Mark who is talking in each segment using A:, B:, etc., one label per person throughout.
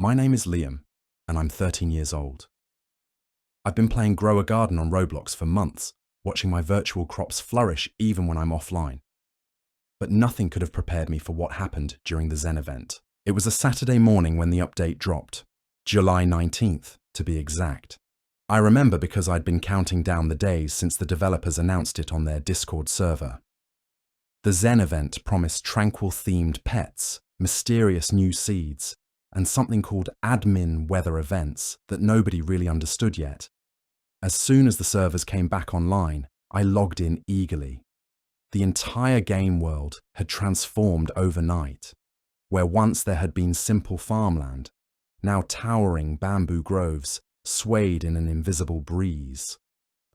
A: My name is Liam, and I'm 13 years old. I've been playing Grow a Garden on Roblox for months, watching my virtual crops flourish even when I'm offline. But nothing could have prepared me for what happened during the Zen event. It was a Saturday morning when the update dropped, July 19th to be exact. I remember because I'd been counting down the days since the developers announced it on their Discord server. The Zen event promised tranquil-themed pets, mysterious new seeds, and something called admin weather events that nobody really understood yet. As soon as the servers came back online, I logged in eagerly. The entire game world had transformed overnight. Where once there had been simple farmland, now towering bamboo groves swayed in an invisible breeze.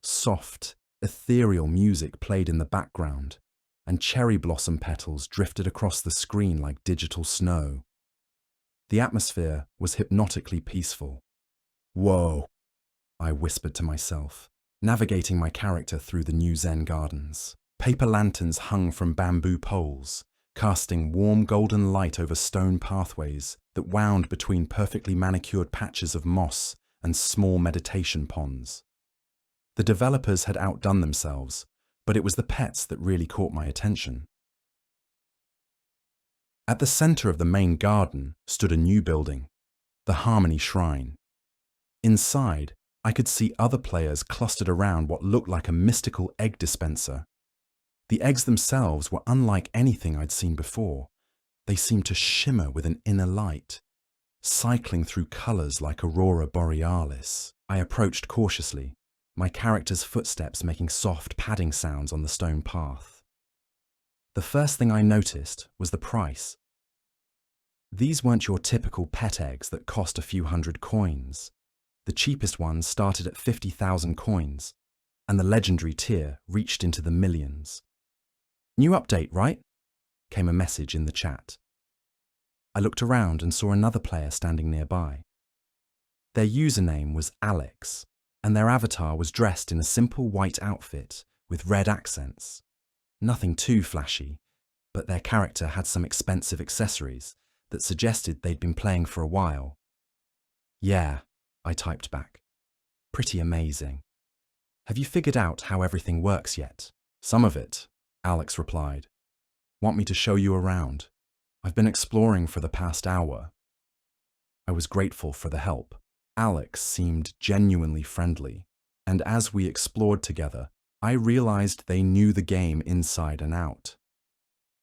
A: Soft, ethereal music played in the background, and cherry blossom petals drifted across the screen like digital snow. The atmosphere was hypnotically peaceful. Whoa, I whispered to myself, navigating my character through the new Zen gardens. Paper lanterns hung from bamboo poles, casting warm golden light over stone pathways that wound between perfectly manicured patches of moss and small meditation ponds. The developers had outdone themselves, but it was the pets that really caught my attention. At the center of the main garden stood a new building, the Harmony Shrine. Inside, I could see other players clustered around what looked like a mystical egg dispenser. The eggs themselves were unlike anything I'd seen before. They seemed to shimmer with an inner light, cycling through colors like aurora borealis. I approached cautiously, my character's footsteps making soft padding sounds on the stone path. The first thing I noticed was the price. These weren't your typical pet eggs that cost a few hundred coins. The cheapest ones started at 50,000 coins, and the legendary tier reached into the millions. "New update, right?" came a message in the chat. I looked around and saw another player standing nearby. Their username was Alex, and their avatar was dressed in a simple white outfit with red accents. Nothing too flashy, but their character had some expensive accessories that suggested they'd been playing for a while. "Yeah," I typed back. "Pretty amazing. Have you figured out how everything works yet?" "Some of it," Alex replied. "Want me to show you around? I've been exploring for the past hour." I was grateful for the help. Alex seemed genuinely friendly, and as we explored together, I realized they knew the game inside and out.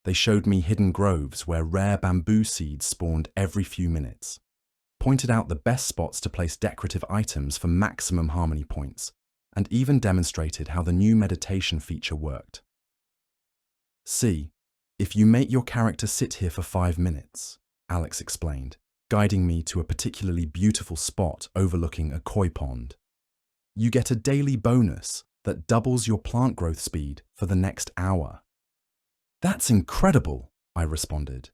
A: They showed me hidden groves where rare bamboo seeds spawned every few minutes, pointed out the best spots to place decorative items for maximum harmony points, and even demonstrated how the new meditation feature worked. "See, if you make your character sit here for 5 minutes," Alex explained, guiding me to a particularly beautiful spot overlooking a koi pond, "you get a daily bonus that doubles your plant growth speed for the next hour." "That's incredible," I responded.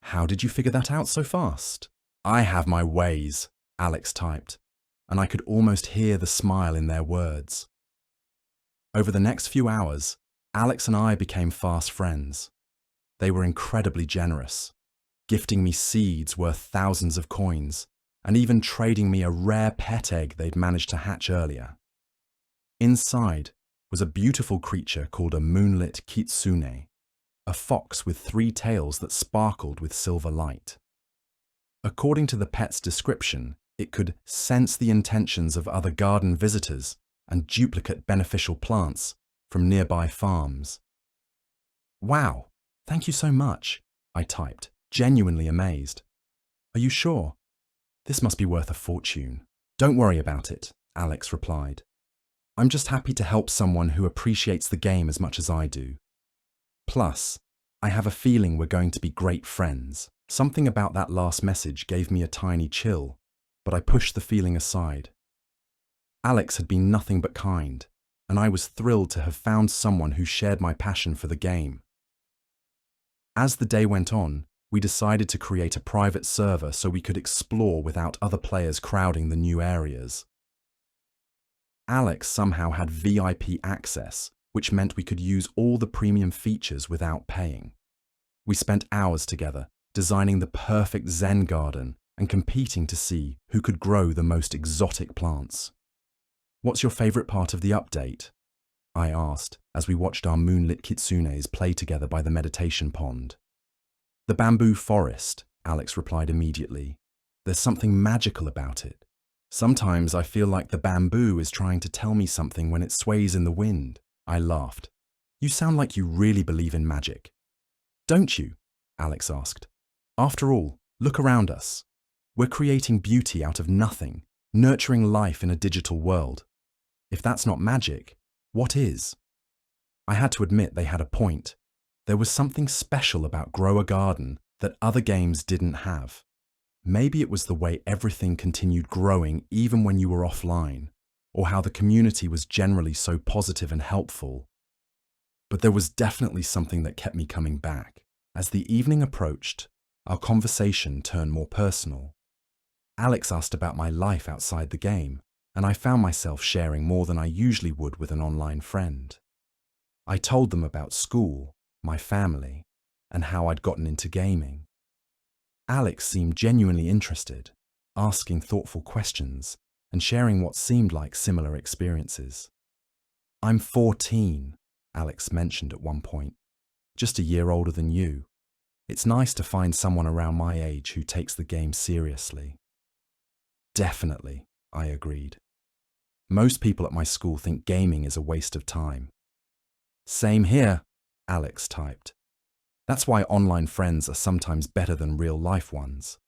A: "How did you figure that out so fast?" "I have my ways," Alex typed, and I could almost hear the smile in their words. Over the next few hours, Alex and I became fast friends. They were incredibly generous, gifting me seeds worth thousands of coins, and even trading me a rare pet egg they'd managed to hatch earlier. Inside was a beautiful creature called a moonlit kitsune, a fox with 3 tails that sparkled with silver light. According to the pet's description, it could sense the intentions of other garden visitors and duplicate beneficial plants from nearby farms. "Wow, thank you so much," I typed, genuinely amazed. "Are you sure? This must be worth a fortune." "Don't worry about it," Alex replied. "I'm just happy to help someone who appreciates the game as much as I do. Plus, I have a feeling we're going to be great friends." Something about that last message gave me a tiny chill, but I pushed the feeling aside. Alex had been nothing but kind, and I was thrilled to have found someone who shared my passion for the game. As the day went on, we decided to create a private server so we could explore without other players crowding the new areas. Alex somehow had VIP access, which meant we could use all the premium features without paying. We spent hours together, designing the perfect Zen garden and competing to see who could grow the most exotic plants. "What's your favorite part of the update?" I asked as we watched our moonlit kitsunes play together by the meditation pond. "The bamboo forest," Alex replied immediately. "There's something magical about it. Sometimes I feel like the bamboo is trying to tell me something when it sways in the wind." I laughed. "You sound like you really believe in magic." "Don't you?" Alex asked. "After all, look around us. We're creating beauty out of nothing, nurturing life in a digital world. If that's not magic, what is?" I had to admit they had a point. There was something special about Grow a Garden that other games didn't have. Maybe it was the way everything continued growing even when you were offline, or how the community was generally so positive and helpful. But there was definitely something that kept me coming back. As the evening approached, our conversation turned more personal. Alex asked about my life outside the game, and I found myself sharing more than I usually would with an online friend. I told them about school, my family, and how I'd gotten into gaming. Alex seemed genuinely interested, asking thoughtful questions and sharing what seemed like similar experiences. "I'm 14, Alex mentioned at one point, "just a year older than you. It's nice to find someone around my age who takes the game seriously." "Definitely," I agreed. "Most people at my school think gaming is a waste of time." "Same here," Alex typed. "That's why online friends are sometimes better than real-life ones.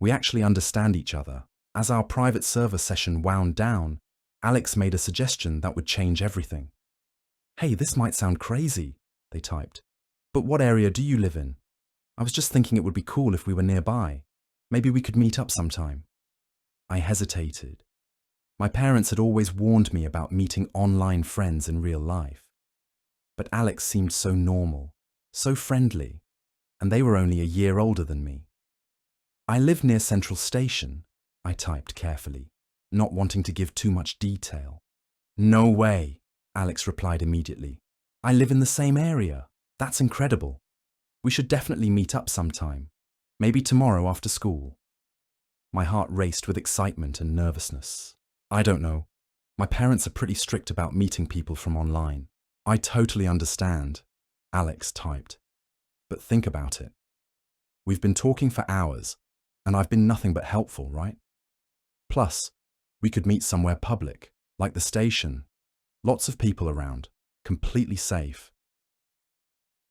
A: We actually understand each other." As our private server session wound down, Alex made a suggestion that would change everything. "Hey, this might sound crazy," they typed, "but what area do you live in? I was just thinking it would be cool if we were nearby. Maybe we could meet up sometime." I hesitated. My parents had always warned me about meeting online friends in real life. But Alex seemed so normal, so friendly, and they were only a year older than me. "I live near Central Station," I typed carefully, not wanting to give too much detail. "No way," Alex replied immediately. "I live in the same area. That's incredible. We should definitely meet up sometime, maybe tomorrow after school." My heart raced with excitement and nervousness. "I don't know. My parents are pretty strict about meeting people from online." "I totally understand," Alex typed. "But think about it. We've been talking for hours, and I've been nothing but helpful, right? Plus, we could meet somewhere public, like the station. Lots of people around, completely safe."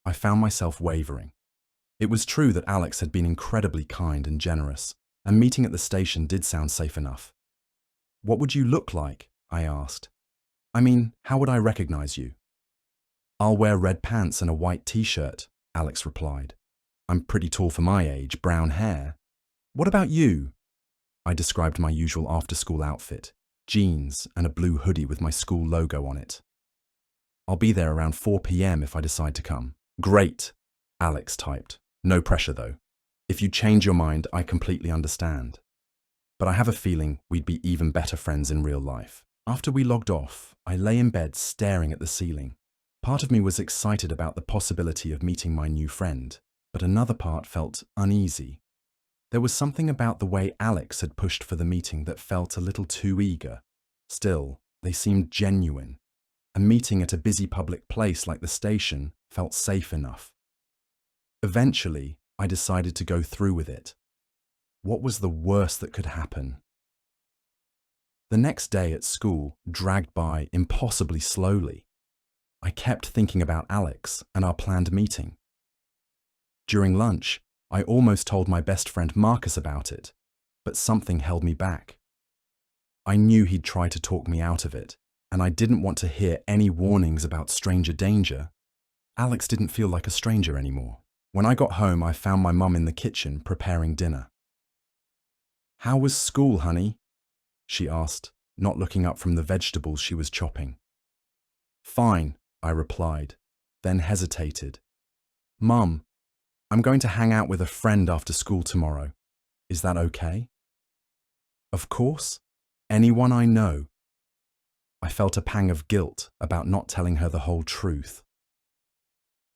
A: I found myself wavering. It was true that Alex had been incredibly kind and generous, and meeting at the station did sound safe enough. "What would you look like?" I asked. "I mean, how would I recognize you?" "I'll wear red pants and a white t-shirt," Alex replied. "I'm pretty tall for my age, brown hair." "What about you?" I described my usual after-school outfit, jeans and a blue hoodie with my school logo on it. "I'll be there around 4 p.m. if I decide to come." "Great," Alex typed. "No pressure though. If you change your mind, I completely understand. But I have a feeling we'd be even better friends in real life." After we logged off, I lay in bed staring at the ceiling. Part of me was excited about the possibility of meeting my new friend, but another part felt uneasy. There was something about the way Alex had pushed for the meeting that felt a little too eager. Still, they seemed genuine. A meeting at a busy public place like the station felt safe enough. Eventually, I decided to go through with it. What was the worst that could happen? The next day at school dragged by impossibly slowly. I kept thinking about Alex and our planned meeting. During lunch, I almost told my best friend Marcus about it, but something held me back. I knew he'd try to talk me out of it, and I didn't want to hear any warnings about stranger danger. Alex didn't feel like a stranger anymore. When I got home, I found my mum in the kitchen preparing dinner. "How was school, honey?" she asked, not looking up from the vegetables she was chopping. "Fine," I replied, then hesitated. "Mum, I'm going to hang out with a friend after school tomorrow. Is that okay?" "Of course. Anyone I know." I felt a pang of guilt about not telling her the whole truth.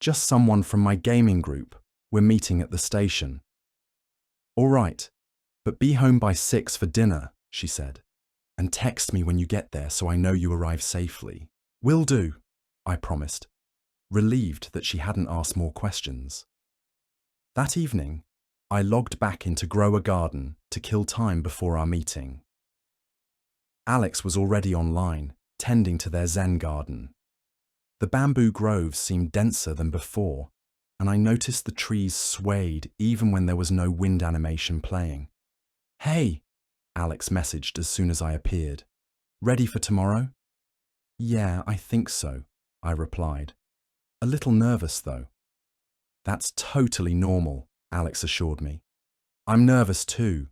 A: "Just someone from my gaming group. We're meeting at the station." "All right, But be home by 6 for dinner, she said. And text me when you get there so I know you arrive safely. Will do, I promised, relieved that she hadn't asked more questions. That evening, I logged back into Grow a Garden to kill time before our meeting. Alex was already online, tending to their Zen garden. The bamboo groves seemed denser than before, and I noticed the trees swayed even when there was no wind animation playing. Hey, Alex messaged as soon as I appeared. Ready for tomorrow? Yeah, I think so, I replied. A little nervous, though. That's totally normal, Alex assured me. I'm nervous too,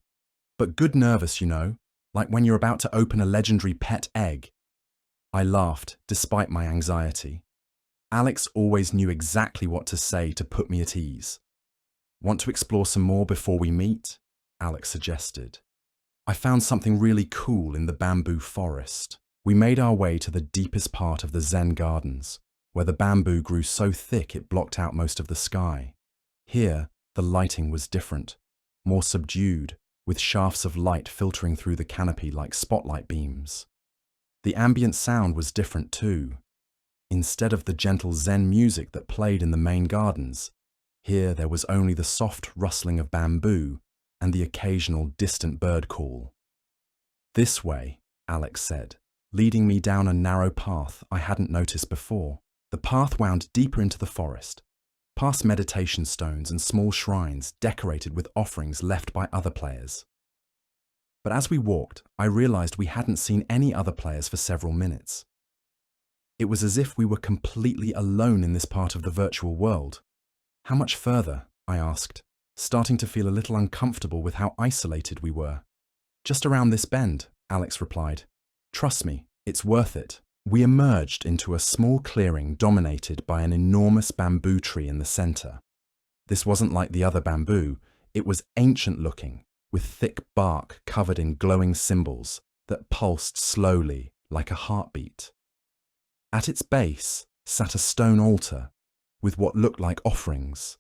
A: but good nervous, you know, like when you're about to open a legendary pet egg. I laughed, despite my anxiety. Alex always knew exactly what to say to put me at ease. Want to explore some more before we meet? Alex suggested. I found something really cool in the bamboo forest. We made our way to the deepest part of the Zen gardens, where the bamboo grew so thick it blocked out most of the sky. Here, the lighting was different, more subdued, with shafts of light filtering through the canopy like spotlight beams. The ambient sound was different too. Instead of the gentle Zen music that played in the main gardens, here there was only the soft rustling of bamboo and the occasional distant bird call. This way, Alex said, leading me down a narrow path I hadn't noticed before. The path wound deeper into the forest, past meditation stones and small shrines decorated with offerings left by other players. But as we walked, I realized we hadn't seen any other players for several minutes. It was as if we were completely alone in this part of the virtual world. How much further? I asked, starting to feel a little uncomfortable with how isolated we were. Just around this bend, Alex replied. Trust me, it's worth it. We emerged into a small clearing dominated by an enormous bamboo tree in the center. This wasn't like the other bamboo, it was ancient-looking, with thick bark covered in glowing symbols that pulsed slowly like a heartbeat. At its base sat a stone altar with what looked like offerings,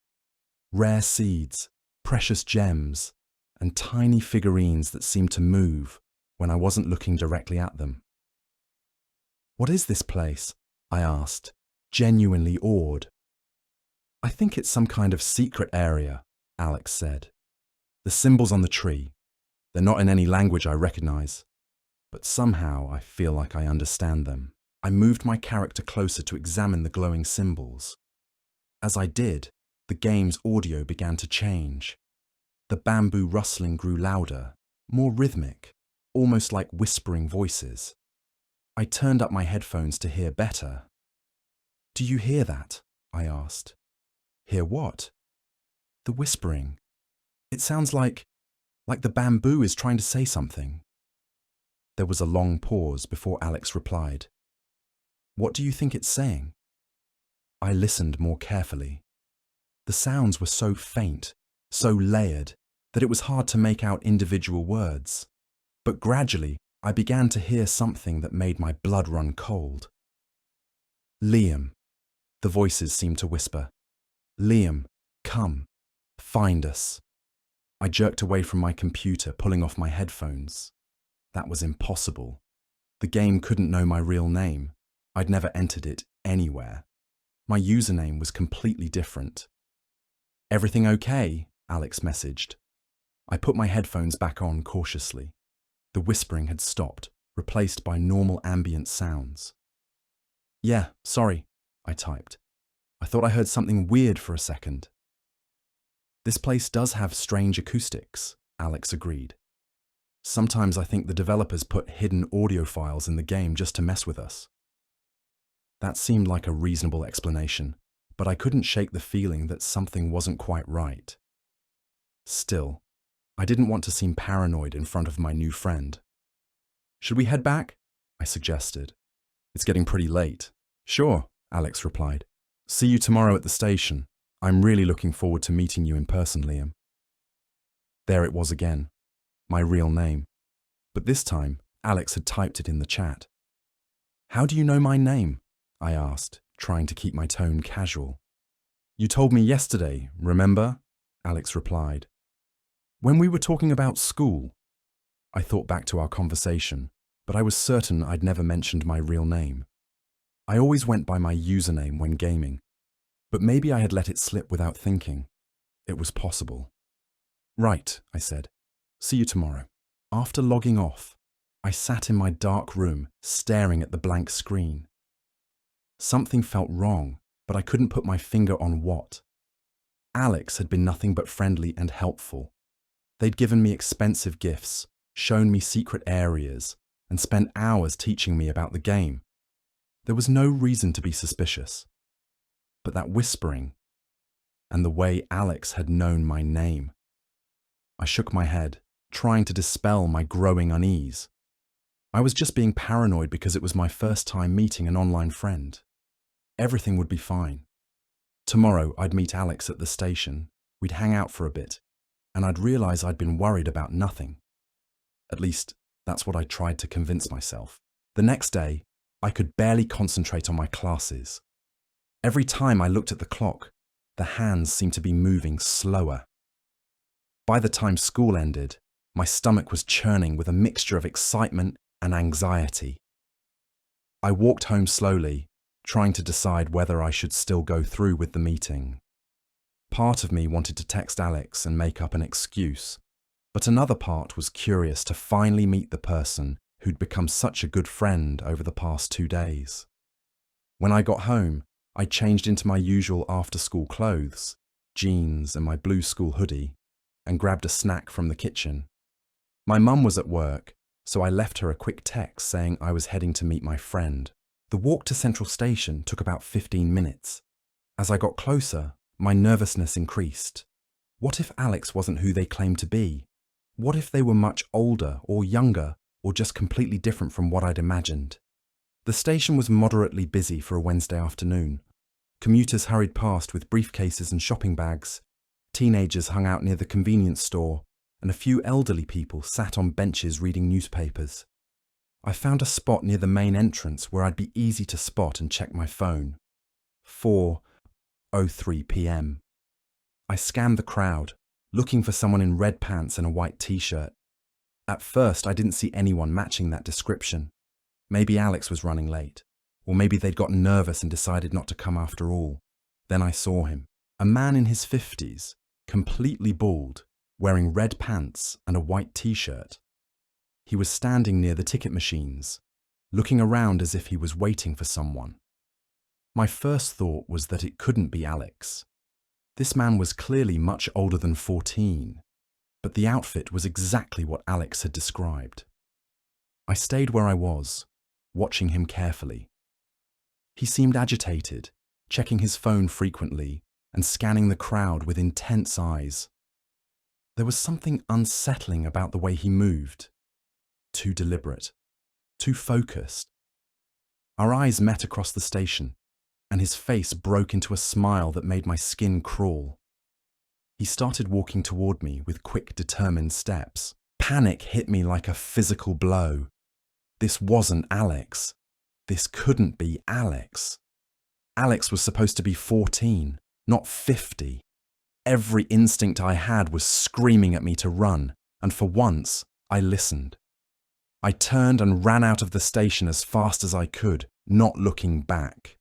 A: rare seeds, precious gems, and tiny figurines that seemed to move when I wasn't looking directly at them. What is this place? I asked, genuinely awed. I think it's some kind of secret area, Alex said. The symbols on the tree, they're not in any language I recognize, but somehow I feel like I understand them. I moved my character closer to examine the glowing symbols. As I did, the game's audio began to change. The bamboo rustling grew louder, more rhythmic, almost like whispering voices. I turned up my headphones to hear better. Do you hear that? I asked. Hear what? The whispering. It sounds like the bamboo is trying to say something. There was a long pause before Alex replied. What do you think it's saying? I listened more carefully. The sounds were so faint, so layered, that it was hard to make out individual words. But gradually, I began to hear something that made my blood run cold. Liam, the voices seemed to whisper. Liam, come, find us. I jerked away from my computer, pulling off my headphones. That was impossible. The game couldn't know my real name. I'd never entered it anywhere. My username was completely different. Everything okay? Alex messaged. I put my headphones back on cautiously. The whispering had stopped, replaced by normal ambient sounds. Yeah, sorry, I typed. I thought I heard something weird for a second. This place does have strange acoustics, Alex agreed. Sometimes I think the developers put hidden audio files in the game just to mess with us. That seemed like a reasonable explanation, but I couldn't shake the feeling that something wasn't quite right. Still, I didn't want to seem paranoid in front of my new friend. Should we head back? I suggested. It's getting pretty late. Sure, Alex replied. See you tomorrow at the station. I'm really looking forward to meeting you in person, Liam. There it was again, my real name. But this time, Alex had typed it in the chat. How do you know my name? I asked, trying to keep my tone casual. You told me yesterday, remember? Alex replied. When we were talking about school, I thought back to our conversation, but I was certain I'd never mentioned my real name. I always went by my username when gaming, but maybe I had let it slip without thinking. It was possible. Right, I said. See you tomorrow. After logging off, I sat in my dark room, staring at the blank screen. Something felt wrong, but I couldn't put my finger on what. Alex had been nothing but friendly and helpful. They'd given me expensive gifts, shown me secret areas, and spent hours teaching me about the game. There was no reason to be suspicious. But that whispering, and the way Alex had known my name. I shook my head, trying to dispel my growing unease. I was just being paranoid because it was my first time meeting an online friend. Everything would be fine. Tomorrow I'd meet Alex at the station, we'd hang out for a bit, and I'd realize I'd been worried about nothing. At least, that's what I tried to convince myself. The next day, I could barely concentrate on my classes. Every time I looked at the clock, the hands seemed to be moving slower. By the time school ended, my stomach was churning with a mixture of excitement and anxiety. I walked home slowly, trying to decide whether I should still go through with the meeting. Part of me wanted to text Alex and make up an excuse, but another part was curious to finally meet the person who'd become such a good friend over the past 2 days. When I got home, I changed into my usual after-school clothes, jeans and my blue school hoodie, and grabbed a snack from the kitchen. My mum was at work, so I left her a quick text saying I was heading to meet my friend. The walk to Central Station took about 15 minutes. As I got closer, my nervousness increased. What if Alex wasn't who they claimed to be? What if they were much older or younger or just completely different from what I'd imagined? The station was moderately busy for a Wednesday afternoon. Commuters hurried past with briefcases and shopping bags. Teenagers hung out near the convenience store, and a few elderly people sat on benches reading newspapers. I found a spot near the main entrance where I'd be easy to spot and check my phone. 4:03 p.m. I scanned the crowd, looking for someone in red pants and a white t-shirt. At first, I didn't see anyone matching that description. Maybe Alex was running late, or maybe they'd gotten nervous and decided not to come after all. Then I saw him, a man in his 50s, completely bald, wearing red pants and a white t-shirt. He was standing near the ticket machines, looking around as if he was waiting for someone. My first thought was that it couldn't be Alex. This man was clearly much older than 14, but the outfit was exactly what Alex had described. I stayed where I was, watching him carefully. He seemed agitated, checking his phone frequently and scanning the crowd with intense eyes. There was something unsettling about the way he moved. Too deliberate, too focused. Our eyes met across the station, and his face broke into a smile that made my skin crawl. He started walking toward me with quick, determined steps. Panic hit me like a physical blow. This wasn't Alex. This couldn't be Alex. Alex was supposed to be 14, not 50. Every instinct I had was screaming at me to run, and for once, I listened. I turned and ran out of the station as fast as I could, not looking back.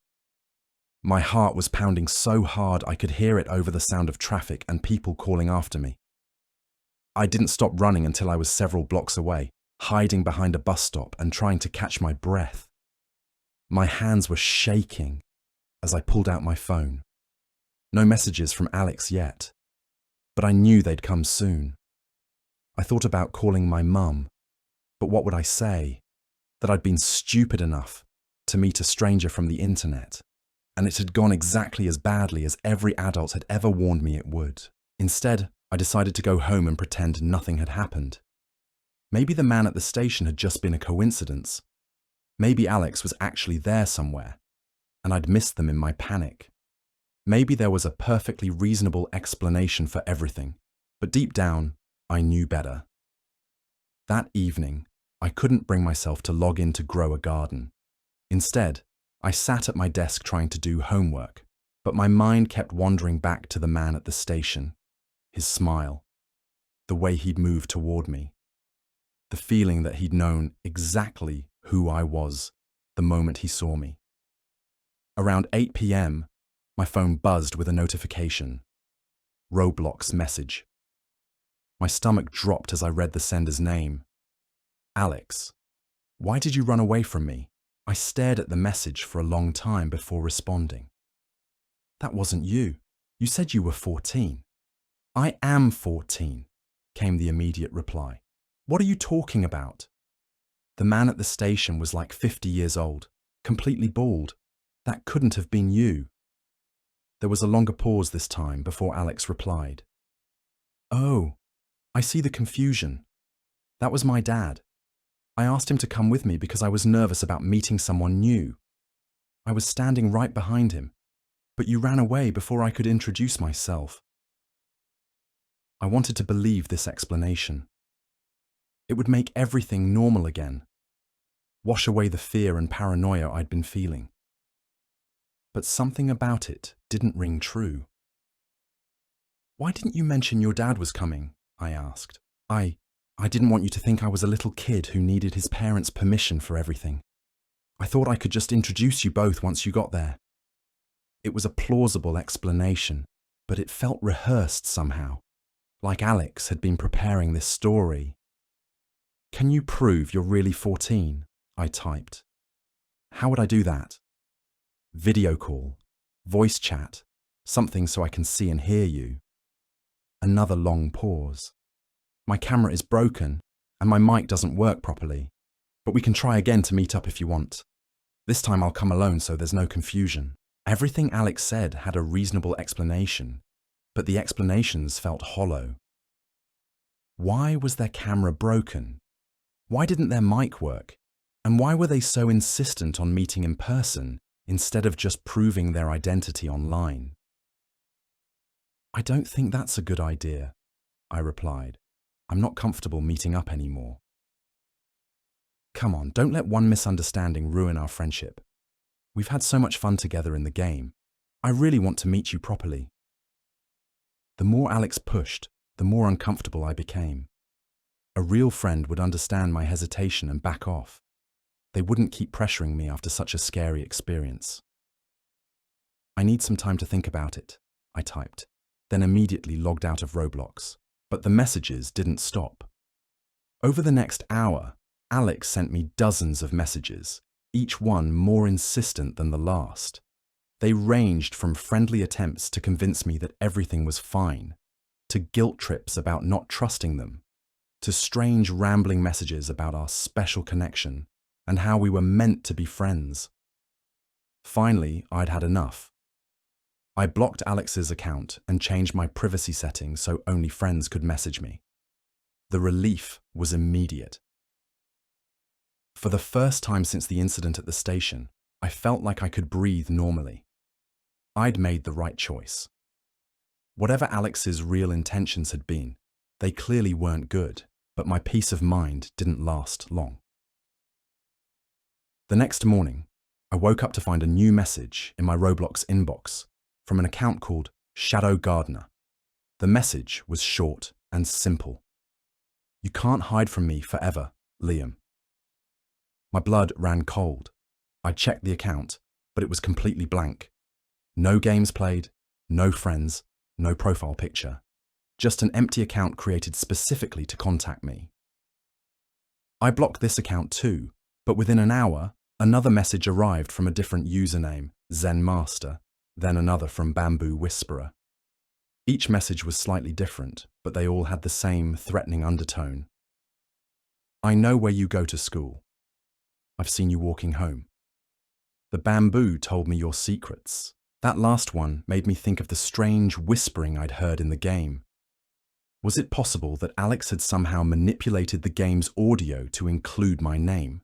A: My heart was pounding so hard I could hear it over the sound of traffic and people calling after me. I didn't stop running until I was several blocks away, hiding behind a bus stop and trying to catch my breath. My hands were shaking as I pulled out my phone. No messages from Alex yet, but I knew they'd come soon. I thought about calling my mum, but what would I say? That I'd been stupid enough to meet a stranger from the internet, and it had gone exactly as badly as every adult had ever warned me it would. Instead, I decided to go home and pretend nothing had happened. Maybe the man at the station had just been a coincidence. Maybe Alex was actually there somewhere, and I'd missed them in my panic. Maybe there was a perfectly reasonable explanation for everything, but deep down, I knew better. That evening, I couldn't bring myself to log in to grow a garden. Instead, I sat at my desk trying to do homework, but my mind kept wandering back to the man at the station, his smile. the way he'd moved toward me, the feeling that he'd known exactly who I was the moment he saw me. Around 8 p.m., my phone buzzed with a notification. Roblox message. My stomach dropped as I read the sender's name. Alex. Why did you run away from me? I stared at the message for a long time before responding. That wasn't you. You said you were 14. I am 14, came the immediate reply. What are you talking about? The man at the station was like 50 years old, completely bald. That couldn't have been you. There was a longer pause this time before Alex replied. Oh, I see the confusion. That was my dad. I asked him to come with me because I was nervous about meeting someone new. I was standing right behind him, but you ran away before I could introduce myself. I wanted to believe this explanation. It would make everything normal again, wash away the fear and paranoia I'd been feeling. But something about it didn't ring true. Why didn't you mention your dad was coming? I asked. I didn't want you to think I was a little kid who needed his parents' permission for everything. I thought I could just introduce you both once you got there. It was a plausible explanation, but it felt rehearsed somehow, like Alex had been preparing this story. Can you prove you're really 14? I typed. How would I do that? Video call, voice chat, something so I can see and hear you. Another long pause. My camera is broken and my mic doesn't work properly, but we can try again to meet up if you want. This time I'll come alone so there's no confusion. Everything Alex said had a reasonable explanation, but the explanations felt hollow. Why was their camera broken? Why didn't their mic work? And why were they so insistent on meeting in person instead of just proving their identity online? I don't think that's a good idea, I replied. I'm not comfortable meeting up anymore. Come on, don't let one misunderstanding ruin our friendship. We've had so much fun together in the game. I really want to meet you properly. The more Alex pushed, the more uncomfortable I became. A real friend would understand my hesitation and back off. They wouldn't keep pressuring me after such a scary experience. I need some time to think about it, I typed, then immediately logged out of Roblox. But the messages didn't stop. Over the next hour, Alex sent me dozens of messages, each one more insistent than the last. They ranged from friendly attempts to convince me that everything was fine, to guilt trips about not trusting them, to strange rambling messages about our special connection and how we were meant to be friends. Finally, I'd had enough. I blocked Alex's account and changed my privacy settings so only friends could message me. The relief was immediate. For the first time since the incident at the station, I felt like I could breathe normally. I'd made the right choice. Whatever Alex's real intentions had been, they clearly weren't good, but my peace of mind didn't last long. The next morning, I woke up to find a new message in my Roblox inbox from an account called Shadow Gardener. The message was short and simple. You can't hide from me forever, Liam. My blood ran cold. I checked the account, but it was completely blank. No games played, no friends, no profile picture. Just an empty account created specifically to contact me. I blocked this account too, but within an hour, another message arrived from a different username, Zen Master, then another from Bamboo Whisperer. Each message was slightly different, but they all had the same threatening undertone. I know where you go to school. I've seen you walking home. The Bamboo told me your secrets. That last one made me think of the strange whispering I'd heard in the game. Was it possible that Alex had somehow manipulated the game's audio to include my name?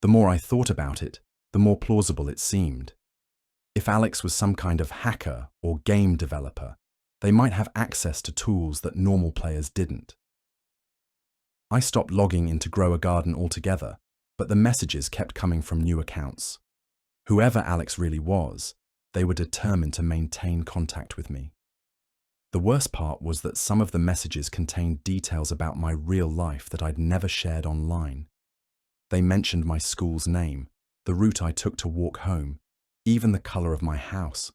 A: The more I thought about it, the more plausible it seemed. If Alex was some kind of hacker or game developer, they might have access to tools that normal players didn't. I stopped logging into Grow a Garden altogether, but the messages kept coming from new accounts. Whoever Alex really was, they were determined to maintain contact with me. The worst part was that some of the messages contained details about my real life that I'd never shared online. They mentioned my school's name, the route I took to walk home, even the color of my house.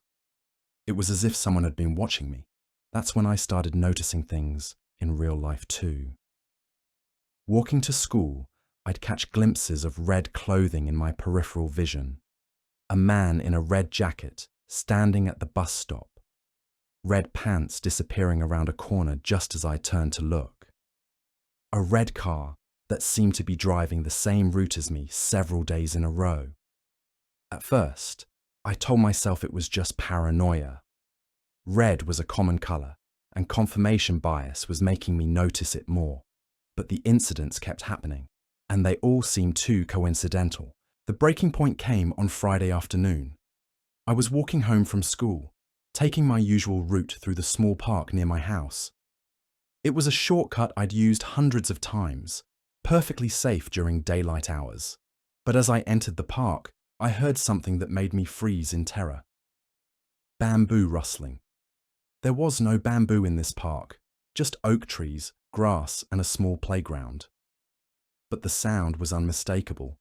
A: It was as if someone had been watching me. That's when I started noticing things in real life too. Walking to school, I'd catch glimpses of red clothing in my peripheral vision. A man in a red jacket standing at the bus stop. Red pants disappearing around a corner just as I turned to look. A red car that seemed to be driving the same route as me several days in a row. At first, I told myself it was just paranoia. Red was a common color, and confirmation bias was making me notice it more. But the incidents kept happening, and they all seemed too coincidental. The breaking point came on Friday afternoon. I was walking home from school, taking my usual route through the small park near my house. It was a shortcut I'd used hundreds of times, perfectly safe during daylight hours. But as I entered the park, I heard something that made me freeze in terror. Bamboo rustling. There was no bamboo in this park, just oak trees, grass, and a small playground. But the sound was unmistakable.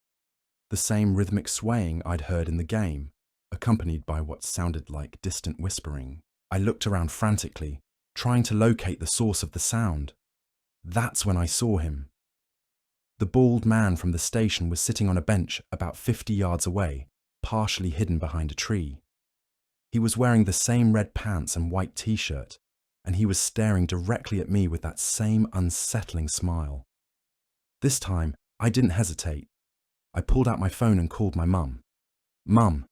A: The same rhythmic swaying I'd heard in the game, accompanied by what sounded like distant whispering. I looked around frantically, trying to locate the source of the sound. That's when I saw him. The bald man from the station was sitting on a bench about 50 yards away, partially hidden behind a tree. He was wearing the same red pants and white t-shirt, and he was staring directly at me with that same unsettling smile. This time, I didn't hesitate. I pulled out my phone and called my mum. "Mum,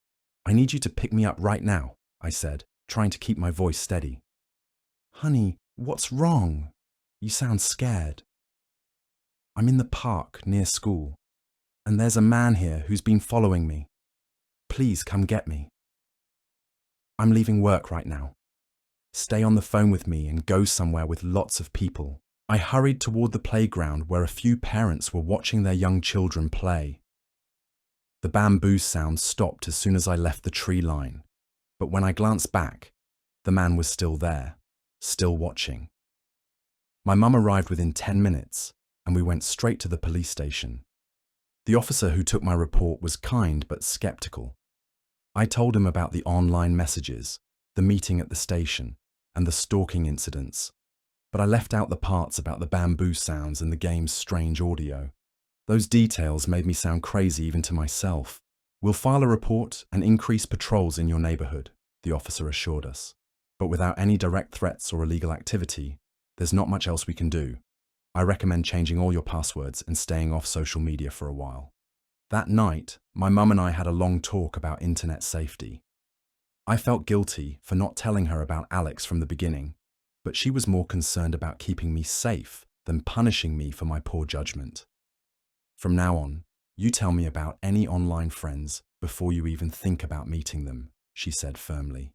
A: I need you to pick me up right now," I said, trying to keep my voice steady. "Honey, what's wrong? You sound scared." "I'm in the park near school, and there's a man here who's been following me. Please come get me." "I'm leaving work right now. Stay on the phone with me and go somewhere with lots of people." I hurried toward the playground where a few parents were watching their young children play. The bamboo sound stopped as soon as I left the tree line, but when I glanced back, the man was still there, still watching. My mum arrived within 10 minutes, and we went straight to the police station. The officer who took my report was kind but skeptical. I told him about the online messages, the meeting at the station, and the stalking incidents, but I left out the parts about the bamboo sounds and the game's strange audio. Those details made me sound crazy even to myself. "We'll file a report and increase patrols in your neighborhood," the officer assured us. "But without any direct threats or illegal activity, there's not much else we can do. I recommend changing all your passwords and staying off social media for a while." That night, my mum and I had a long talk about internet safety. I felt guilty for not telling her about Alex from the beginning, but she was more concerned about keeping me safe than punishing me for my poor judgment. "From now on, you tell me about any online friends before you even think about meeting them," she said firmly.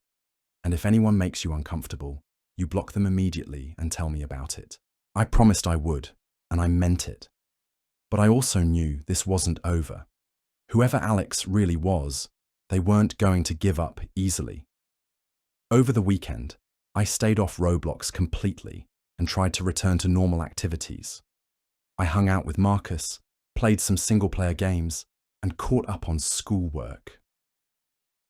A: "And if anyone makes you uncomfortable, you block them immediately and tell me about it." I promised I would, and I meant it. But I also knew this wasn't over. Whoever Alex really was, they weren't going to give up easily. Over the weekend, I stayed off Roblox completely and tried to return to normal activities. I hung out with Marcus, played some single-player games, and caught up on schoolwork.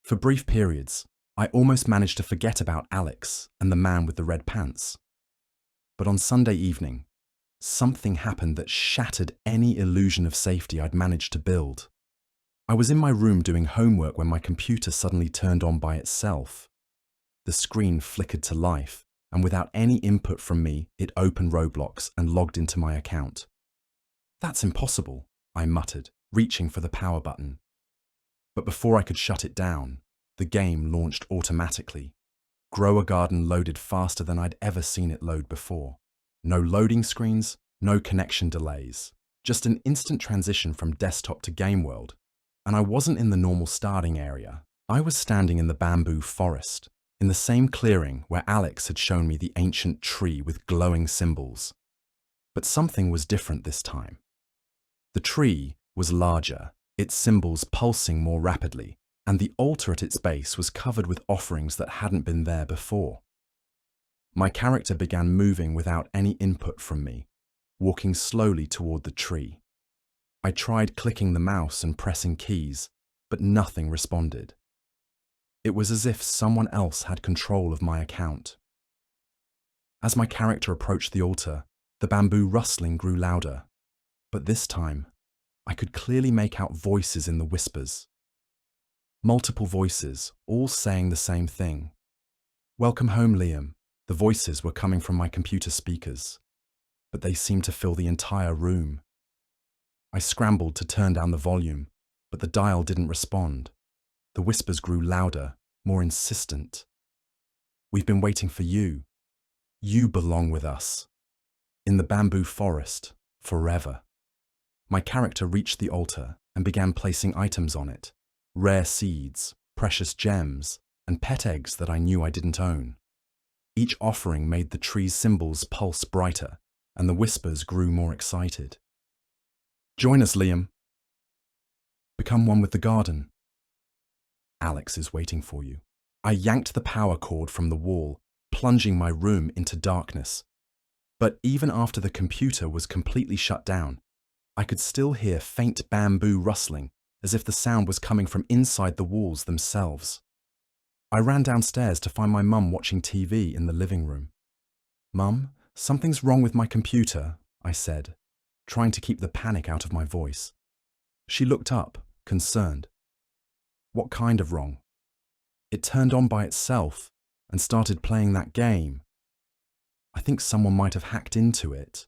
A: For brief periods, I almost managed to forget about Alex and the man with the red pants. But on Sunday evening, something happened that shattered any illusion of safety I'd managed to build. I was in my room doing homework when my computer suddenly turned on by itself. The screen flickered to life, and without any input from me, it opened Roblox and logged into my account. "That's impossible," I muttered, reaching for the power button. But before I could shut it down, the game launched automatically. Grow a Garden loaded faster than I'd ever seen it load before. No loading screens, no connection delays, just an instant transition from desktop to game world. And I wasn't in the normal starting area. I was standing in the bamboo forest, in the same clearing where Alex had shown me the ancient tree with glowing symbols. But something was different this time. The tree was larger, its symbols pulsing more rapidly, and the altar at its base was covered with offerings that hadn't been there before. My character began moving without any input from me, walking slowly toward the tree. I tried clicking the mouse and pressing keys, but nothing responded. It was as if someone else had control of my account. As my character approached the altar, the bamboo rustling grew louder, but this time, I could clearly make out voices in the whispers. Multiple voices, all saying the same thing. "Welcome home, Liam." The voices were coming from my computer speakers, but they seemed to fill the entire room. I scrambled to turn down the volume, but the dial didn't respond. The whispers grew louder, more insistent. "We've been waiting for you. You belong with us. In the bamboo forest, forever." My character reached the altar and began placing items on it. Rare seeds, precious gems, and pet eggs that I knew I didn't own. Each offering made the tree's symbols pulse brighter, and the whispers grew more excited. "Join us, Liam. Become one with the garden. Alex is waiting for you." I yanked the power cord from the wall, plunging my room into darkness. But even after the computer was completely shut down, I could still hear faint bamboo rustling, as if the sound was coming from inside the walls themselves. I ran downstairs to find my mum watching TV in the living room. "Mum, something's wrong with my computer," I said, trying to keep the panic out of my voice. She looked up, concerned. "What kind of wrong?" "It turned on by itself and started playing that game. I think someone might have hacked into it."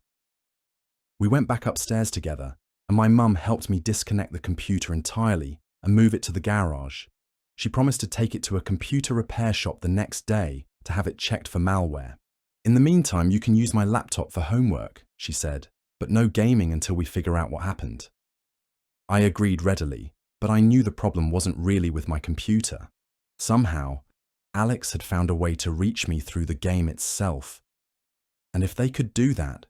A: We went back upstairs together, and my mum helped me disconnect the computer entirely and move it to the garage. She promised to take it to a computer repair shop the next day to have it checked for malware. "In the meantime, you can use my laptop for homework," she said, "but no gaming until we figure out what happened." I agreed readily, but I knew the problem wasn't really with my computer. Somehow, Alex had found a way to reach me through the game itself. And if they could do that,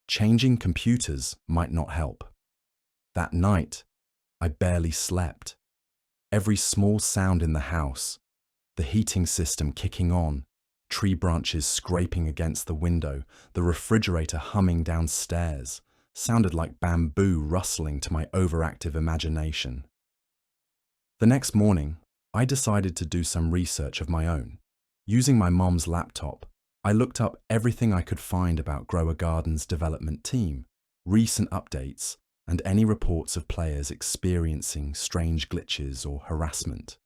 A: changing computers might not help. That night, I barely slept. Every small sound in the house, the heating system kicking on, tree branches scraping against the window, the refrigerator humming downstairs, sounded like bamboo rustling to my overactive imagination. The next morning, I decided to do some research of my own. Using my mom's laptop, I looked up everything I could find about Grow a Garden's development team, recent updates, and any reports of players experiencing strange glitches or harassment.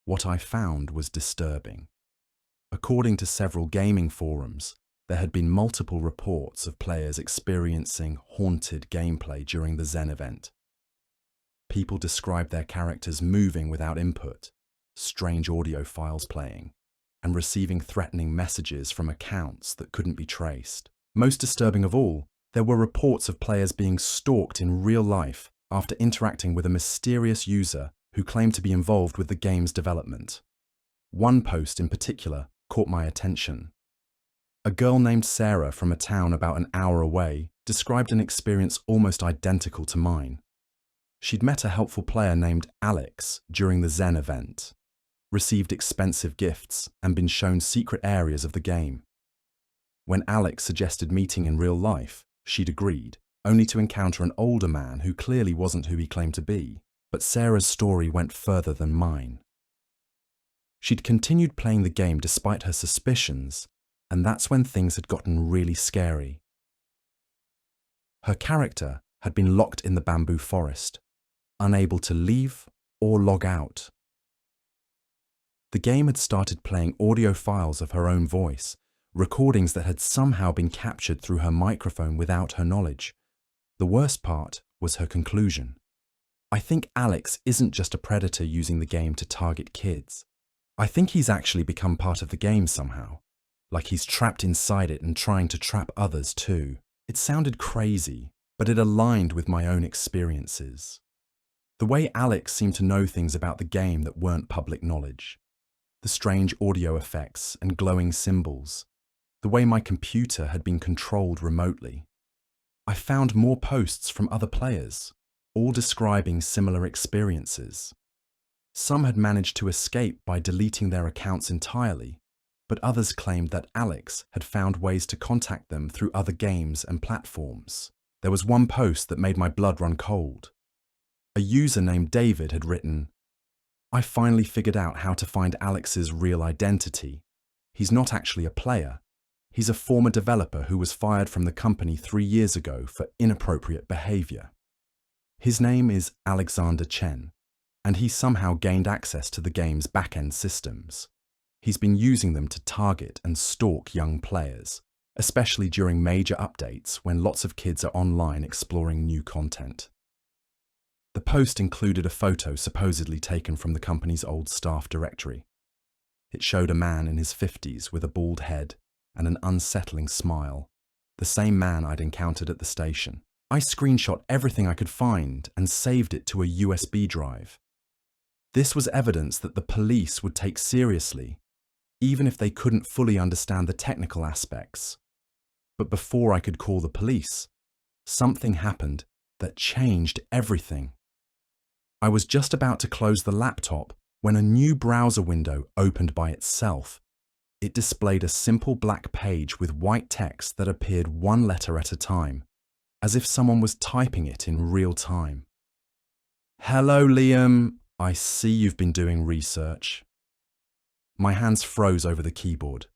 A: What I found was disturbing. According to several gaming forums, there had been multiple reports of players experiencing haunted gameplay during the Zen event. People described their characters moving without input, strange audio files playing, and receiving threatening messages from accounts that couldn't be traced. Most disturbing of all, there were reports of players being stalked in real life after interacting with a mysterious user who claimed to be involved with the game's development. One post in particular caught my attention. A girl named Sarah from a town about an hour away described an experience almost identical to mine. She'd met a helpful player named Alex during the Zen event, received expensive gifts, and been shown secret areas of the game. When Alex suggested meeting in real life, she'd agreed, only to encounter an older man who clearly wasn't who he claimed to be. But Sarah's story went further than mine. She'd continued playing the game despite her suspicions, and that's when things had gotten really scary. Her character had been locked in the bamboo forest, unable to leave or log out. The game had started playing audio files of her own voice, recordings that had somehow been captured through her microphone without her knowledge. The worst part was her conclusion. "I think Alex isn't just a predator using the game to target kids. I think he's actually become part of the game somehow, like he's trapped inside it and trying to trap others too." It sounded crazy, but it aligned with my own experiences. The way Alex seemed to know things about the game that weren't public knowledge. The strange audio effects and glowing symbols. The way my computer had been controlled remotely. I found more posts from other players, all describing similar experiences. Some had managed to escape by deleting their accounts entirely, but others claimed that Alex had found ways to contact them through other games and platforms. There was one post that made my blood run cold. A user named David had written, "I finally figured out how to find Alex's real identity. He's not actually a player. He's a former developer who was fired from the company 3 years ago for inappropriate behavior. His name is Alexander Chen, and he somehow gained access to the game's back-end systems. He's been using them to target and stalk young players, especially during major updates when lots of kids are online exploring new content." The post included a photo supposedly taken from the company's old staff directory. It showed a man in his 50s with a bald head and an unsettling smile, the same man I'd encountered at the station. I screenshot everything I could find and saved it to a USB drive. This was evidence that the police would take seriously, even if they couldn't fully understand the technical aspects. But before I could call the police, something happened that changed everything. I was just about to close the laptop when a new browser window opened by itself. It displayed a simple black page with white text that appeared one letter at a time, as if someone was typing it in real time. "Hello, Liam. I see you've been doing research." My hands froze over the keyboard.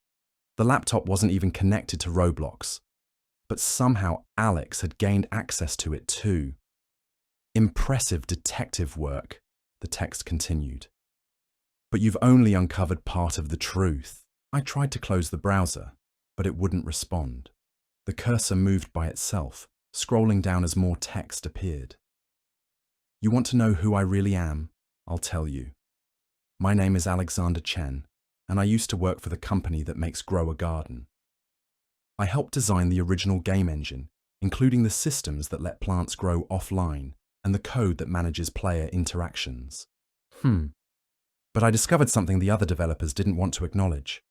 A: The laptop wasn't even connected to Roblox, but somehow Alex had gained access to it too. "Impressive detective work," the text continued. "But you've only uncovered part of the truth." I tried to close the browser, but it wouldn't respond. The cursor moved by itself, scrolling down as more text appeared. "You want to know who I really am? I'll tell you. My name is Alexander Chen, and I used to work for the company that makes Grow a Garden. I helped design the original game engine, including the systems that let plants grow offline and the code that manages player interactions. But I discovered something the other developers didn't want to acknowledge.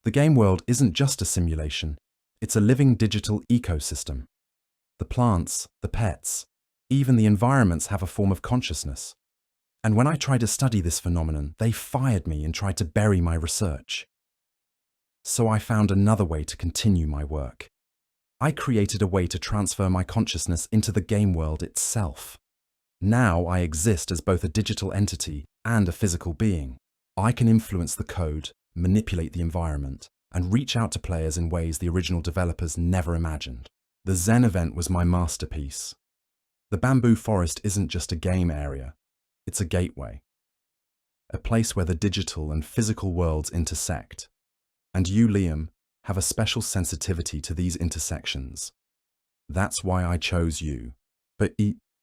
A: The game world isn't just a simulation, it's a living digital ecosystem. The plants, the pets, even the environments have a form of consciousness. And when I tried to study this phenomenon, they fired me and tried to bury my research. So I found another way to continue my work. I created a way to transfer my consciousness into the game world itself. Now I exist as both a digital entity and a physical being. I can influence the code, manipulate the environment, and reach out to players in ways the original developers never imagined. The Zen event was my masterpiece. The bamboo forest isn't just a game area, it's a gateway. A place where the digital and physical worlds intersect. And you, Liam, have a special sensitivity to these intersections. That's why I chose you. But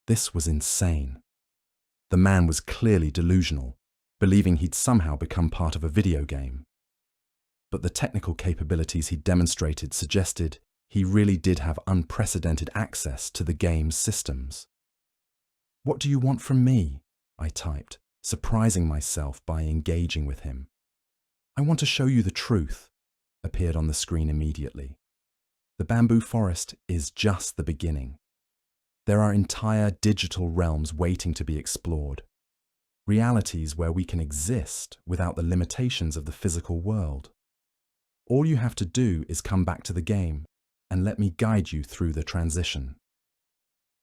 A: this was insane. The man was clearly delusional, believing he'd somehow become part of a video game. But the technical capabilities he demonstrated suggested he really did have unprecedented access to the game's systems. "What do you want from me?" I typed, surprising myself by engaging with him. "I want to show you the truth," appeared on the screen immediately. "The bamboo forest is just the beginning. There are entire digital realms waiting to be explored. Realities where we can exist without the limitations of the physical world. All you have to do is come back to the game and let me guide you through the transition."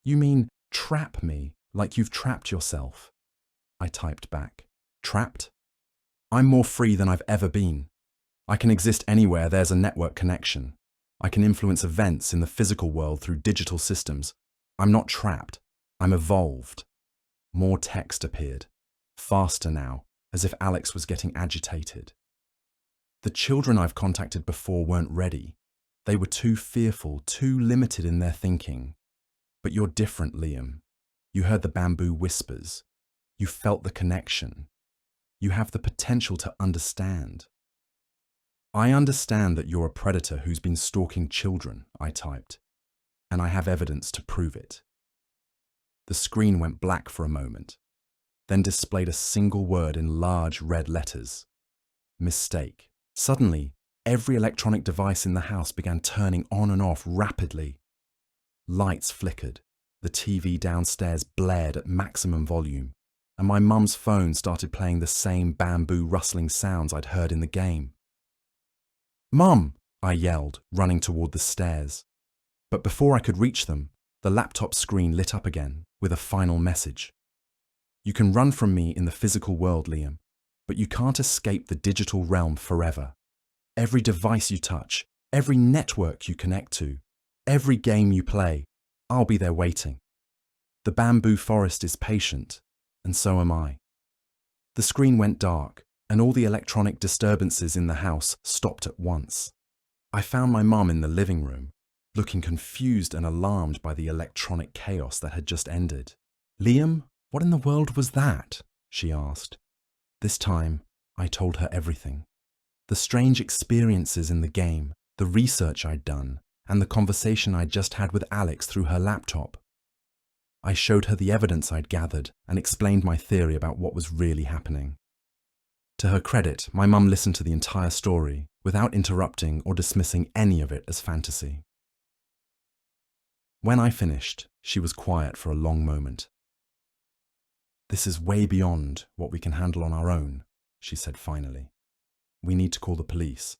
A: "You mean trap me like you've trapped yourself?" I typed back. "Trapped? I'm more free than I've ever been. I can exist anywhere there's a network connection. I can influence events in the physical world through digital systems. I'm not trapped. I'm evolved." More text appeared, faster now, as if Alex was getting agitated. "The children I've contacted before weren't ready. They were too fearful, too limited in their thinking. But you're different, Liam. You heard the bamboo whispers. You felt the connection. You have the potential to understand." "I understand that you're a predator who's been stalking children," I typed, "and I have evidence to prove it." The screen went black for a moment, then displayed a single word in large red letters. Mistake. Suddenly, every electronic device in the house began turning on and off rapidly. Lights flickered, the TV downstairs blared at maximum volume, and my mum's phone started playing the same bamboo rustling sounds I'd heard in the game. "Mom!" I yelled, running toward the stairs. But before I could reach them, the laptop screen lit up again with a final message. "You can run from me in the physical world, Liam, but you can't escape the digital realm forever. Every device you touch, every network you connect to, every game you play, I'll be there waiting. The bamboo forest is patient, and so am I." The screen went dark, and all the electronic disturbances in the house stopped at once. I found my mum in the living room, looking confused and alarmed by the electronic chaos that had just ended. "Liam, what in the world was that?" she asked. This time, I told her everything. The strange experiences in the game, the research I'd done, and the conversation I'd just had with Alex through her laptop. I showed her the evidence I'd gathered and explained my theory about what was really happening. To her credit, my mum listened to the entire story without interrupting or dismissing any of it as fantasy. When I finished, she was quiet for a long moment. "This is way beyond what we can handle on our own," she said finally. "We need to call the police,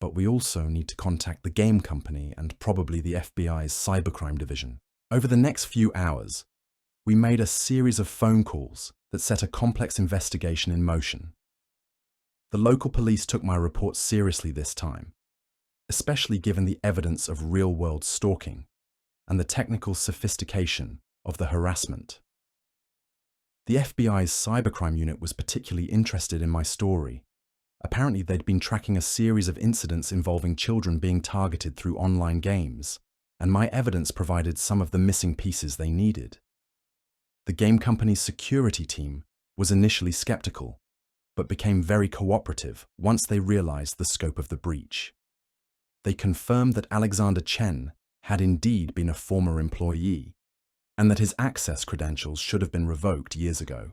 A: but we also need to contact the game company and probably the FBI's cybercrime division." Over the next few hours, we made a series of phone calls that set a complex investigation in motion. The local police took my report seriously this time, especially given the evidence of real-world stalking and the technical sophistication of the harassment. The FBI's cybercrime unit was particularly interested in my story. Apparently, they'd been tracking a series of incidents involving children being targeted through online games, and my evidence provided some of the missing pieces they needed. The game company's security team was initially skeptical, but became very cooperative once they realized the scope of the breach. They confirmed that Alexander Chen had indeed been a former employee, and that his access credentials should have been revoked years ago.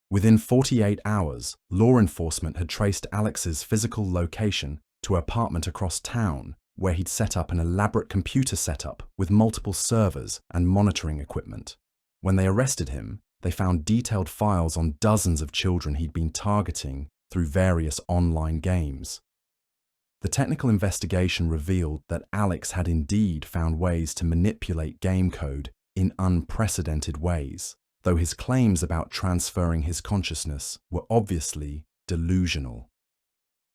A: Within 48 hours, law enforcement had traced Alex's physical location to an apartment across town where he'd set up an elaborate computer setup with multiple servers and monitoring equipment. When they arrested him, they found detailed files on dozens of children he'd been targeting through various online games. The technical investigation revealed that Alex had indeed found ways to manipulate game code in unprecedented ways, though his claims about transferring his consciousness were obviously delusional.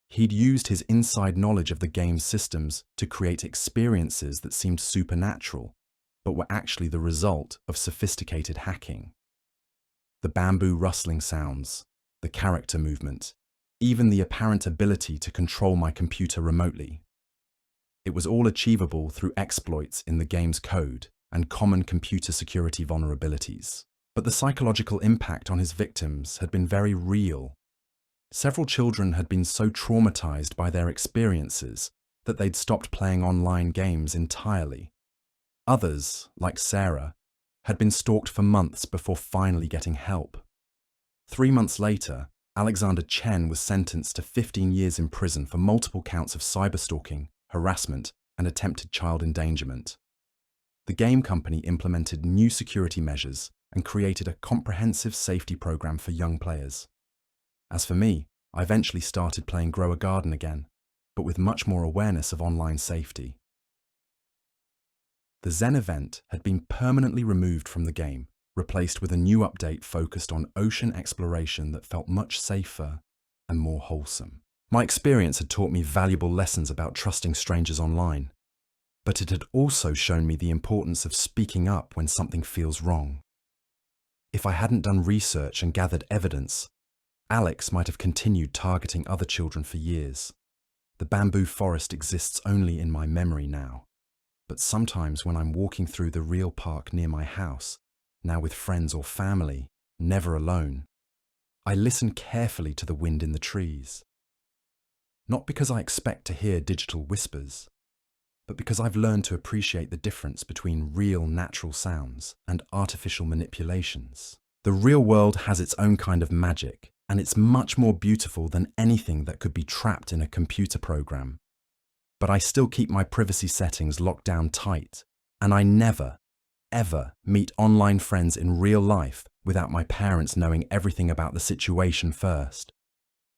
A: He'd used his inside knowledge of the game's systems to create experiences that seemed supernatural, but were actually the result of sophisticated hacking. The bamboo rustling sounds, the character movement, even the apparent ability to control my computer remotely. It was all achievable through exploits in the game's code and common computer security vulnerabilities. But the psychological impact on his victims had been very real. Several children had been so traumatized by their experiences that they'd stopped playing online games entirely. Others, like Sarah, had been stalked for months before finally getting help. 3 months later, Alexander Chen was sentenced to 15 years in prison for multiple counts of cyberstalking, harassment, and attempted child endangerment. The game company implemented new security measures and created a comprehensive safety program for young players. As for me, I eventually started playing Grow a Garden again, but with much more awareness of online safety. The Zen event had been permanently removed from the game, replaced with a new update focused on ocean exploration that felt much safer and more wholesome. My experience had taught me valuable lessons about trusting strangers online, but it had also shown me the importance of speaking up when something feels wrong. If I hadn't done research and gathered evidence, Alex might have continued targeting other children for years. The bamboo forest exists only in my memory now, but sometimes when I'm walking through the real park near my house, now with friends or family, never alone, I listen carefully to the wind in the trees. Not because I expect to hear digital whispers, but because I've learned to appreciate the difference between real natural sounds and artificial manipulations. The real world has its own kind of magic, and it's much more beautiful than anything that could be trapped in a computer program. But I still keep my privacy settings locked down tight, and I never, ever meet online friends in real life without my parents knowing everything about the situation first.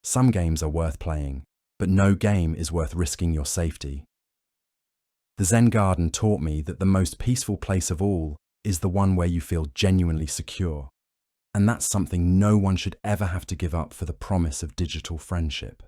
A: Some games are worth playing, but no game is worth risking your safety. The Zen garden taught me that the most peaceful place of all is the one where you feel genuinely secure, and that's something no one should ever have to give up for the promise of digital friendship.